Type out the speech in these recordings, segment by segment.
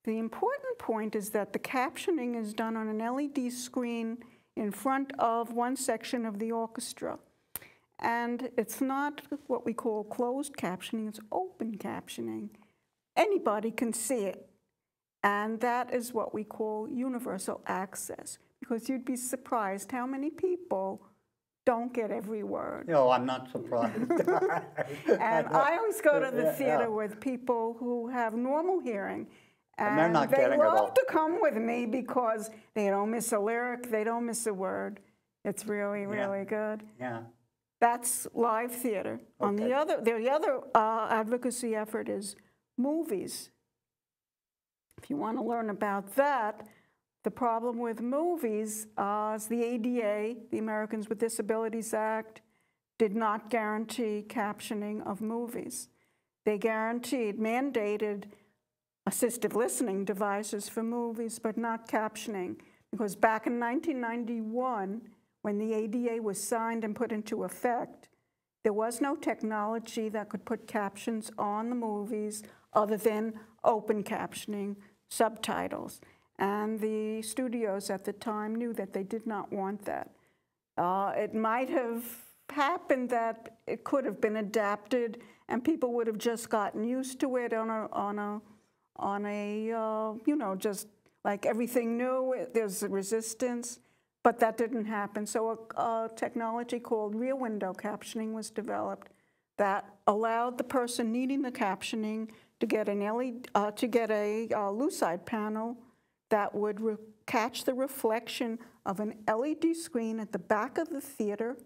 The important point is that the captioning is done on an LED screen in front of one section of the orchestra. And it's not what we call closed captioning, it's open captioning. Anybody can see it. And that is what we call universal access, because you'd be surprised how many people don't get every word. No, I'm not surprised. And I always go to the theater with people who have normal hearing, and they're not getting it all. They love to come with me because they don't miss a lyric, they don't miss a word. It's really, really good. Yeah. That's live theater. Okay. On the other advocacy effort is movies. If you want to learn about that, the problem with movies is the ADA, the Americans with Disabilities Act, did not guarantee captioning of movies. They mandated assistive listening devices for movies, but not captioning, because back in 1991, when the ADA was signed and put into effect, there was no technology that could put captions on the movies other than open captioning, subtitles. And the studios at the time knew that they did not want that. It might have happened that it could have been adapted and people would have just gotten used to it on a you know, just like everything new, there's a resistance, but that didn't happen. So a technology called rear window captioning was developed that allowed the person needing the captioning to get an LED, to get a lucite panel that would catch the reflection of an LED screen at the back of the theater,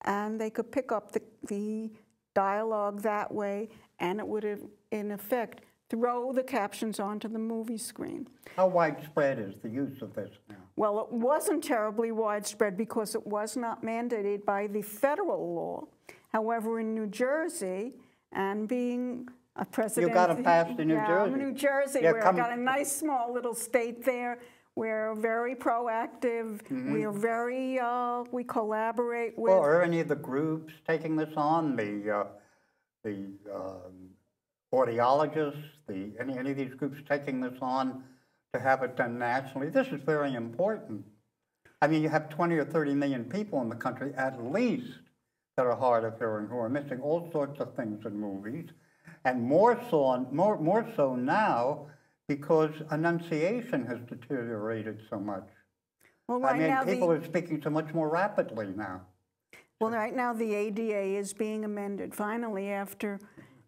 and they could pick up the dialogue that way, and it would, in effect, throw the captions onto the movie screen. How widespread is the use of this now? Well, it wasn't terribly widespread because it was not mandated by the federal law. However, in New Jersey, and being a president... You got to pass to New Jersey. Yeah, New Jersey, yeah, where I got a nice small little state there. We're very proactive. Mm-hmm. We are very, we collaborate with... Well, are any of the groups taking this on? The audiologists, any of these groups taking this on to have it done nationally? This is very important. I mean, you have 20 or 30 million people in the country, at least, that are hard of hearing, who are missing all sorts of things in movies, and more so now because enunciation has deteriorated so much. Well, right now people are speaking so much more rapidly now. Well, right now the ADA is being amended, finally, after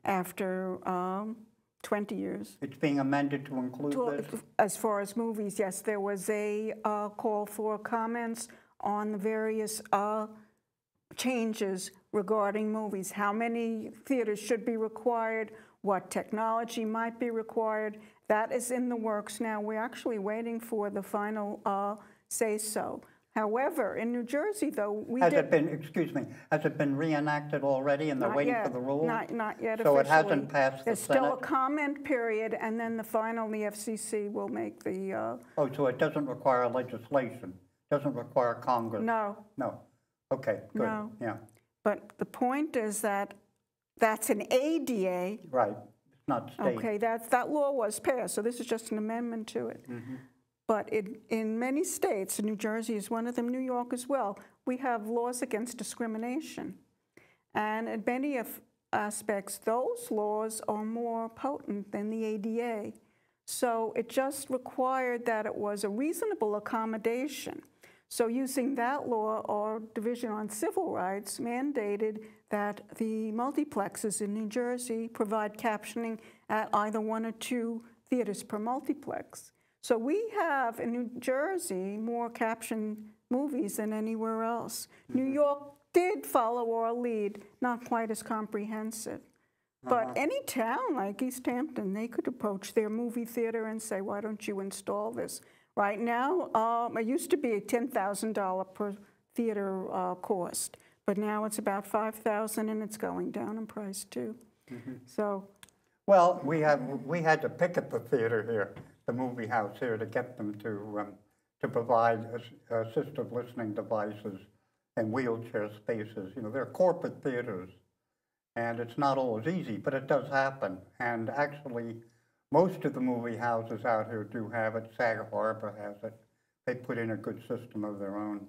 20 years. It's being amended to include this? As far as movies, yes. There was a call for comments on the various changes regarding movies. How many theaters should be required? What technology might be required? That is in the works now. We're actually waiting for the final say-so. However, in New Jersey, though, has it been reenacted already and they're waiting for the rules? Not yet officially. So it hasn't passed the Senate? There's still a comment period, and then the FCC will make the... Oh, so it doesn't require legislation? Doesn't require Congress? No. No. Okay, good. No. Yeah. But the point is that that's an ADA. Right. It's not state. Okay, that law was passed, so this is just an amendment to it. Mm-hmm. But in many states, and New Jersey is one of them, New York as well, we have laws against discrimination. And in many aspects, those laws are more potent than the ADA. So it just required that it was a reasonable accommodation. So using that law, or Division on Civil Rights mandated that the multiplexes in New Jersey provide captioning at either 1 or 2 theaters per multiplex. So we have, in New Jersey, more captioned movies than anywhere else. Mm-hmm. New York did follow our lead, not quite as comprehensive. But any town like East Hampton, they could approach their movie theater and say, why don't you install this? Right now, it used to be a $10,000 per theater cost, but now it's about $5,000, and it's going down in price too. Mm-hmm. So, well, we had to pick at the theater here, the movie house here, to get them to provide assistive listening devices and wheelchair spaces. You know, they're corporate theaters, and it's not always easy, but it does happen. And actually, Most of the movie houses out here do have it. Sag Harbor has it. They put in a good system of their own.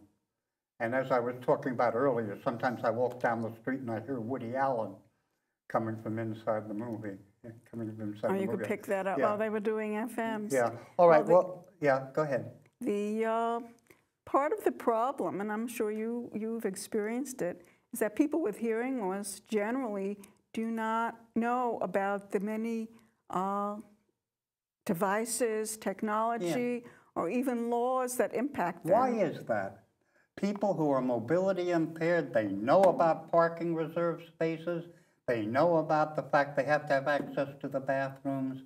And as I was talking about earlier, sometimes I walk down the street and I hear Woody Allen coming from inside the movie. Coming from inside Oh, the you movie. could pick that up Yeah. while they were doing FMs. Yeah. All right. Well, Well, yeah, go ahead. The part of the problem, and I'm sure you've experienced it, is that people with hearing loss generally do not know about the many devices, technology, or even laws that impact them. Why is that? People who are mobility impaired, they know about parking reserve spaces. They know about the fact they have to have access to the bathrooms.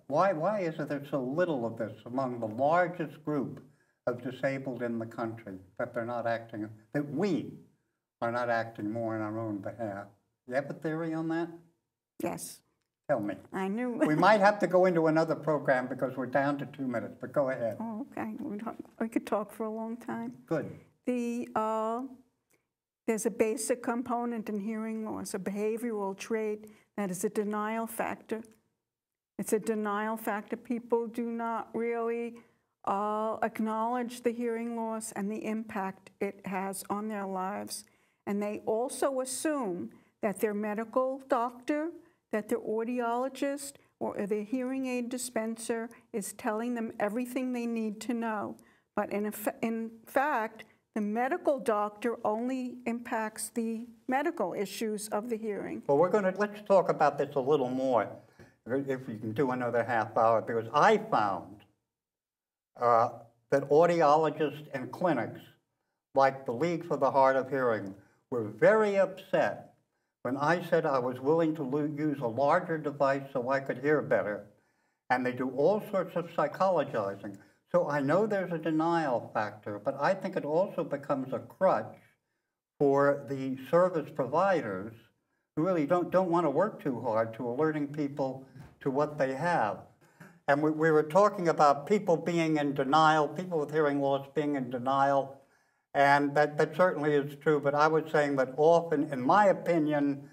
Why is it there's so little of this among the largest group of disabled in the country, that they're not acting, that we are not acting more on our own behalf? You have a theory on that? Yes. Tell me. I knew. We might have to go into another program because we're down to 2 minutes, but go ahead. Oh, okay. We could talk for a long time. Good. There's a basic component in hearing loss, a behavioral trait that is a denial factor. It's a denial factor. People do not really acknowledge the hearing loss and the impact it has on their lives. And they also assume that their medical doctor, that their audiologist, or their hearing aid dispenser is telling them everything they need to know. But in fact, the medical doctor only impacts the medical issues of the hearing. Well, let's talk about this a little more, if we can do another half hour, because I found that audiologists and clinics, like the League for the Hard of Hearing, were very upset when I said I was willing to use a larger device so I could hear better. And they do all sorts of psychologizing. So I know there's a denial factor, but I think it also becomes a crutch for the service providers who really don't want to work too hard to alerting people to what they have. And we were talking about people being in denial, people with hearing loss being in denial, and that certainly is true, but I was saying that often, in my opinion,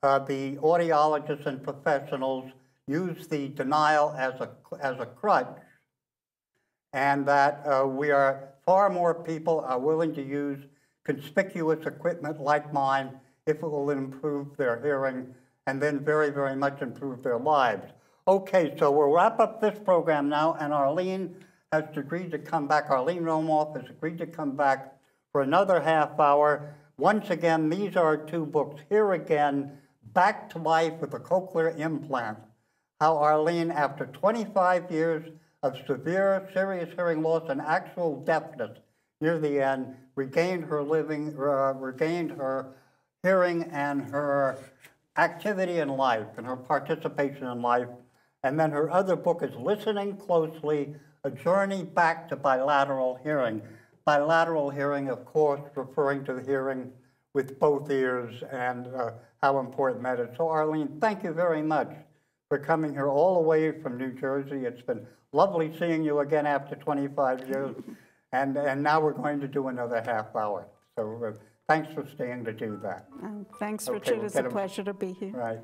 the audiologists and professionals use the denial as a crutch, and that far more people are willing to use conspicuous equipment like mine if it will improve their hearing and then very, very much improve their lives. Okay, so we'll wrap up this program now, and Arlene has agreed to come back. Arlene Romoff has agreed to come back for another half hour. Once again, these are 2 books. Here again, Back to Life with a Cochlear Implant. How Arlene, after 25 years of serious hearing loss and actual deafness near the end, regained her hearing and her activity in life and her participation in life. And then her other book is Listening Closely, A Journey Back to Bilateral Hearing. Bilateral hearing, of course, referring to the hearing with both ears and how important that is. So Arlene, thank you very much for coming here all the way from New Jersey. It's been lovely seeing you again after 25 years. And now we're going to do another half hour. So thanks for staying to do that. Thanks, Okay, Richard. we'll It's a pleasure to be here. Right.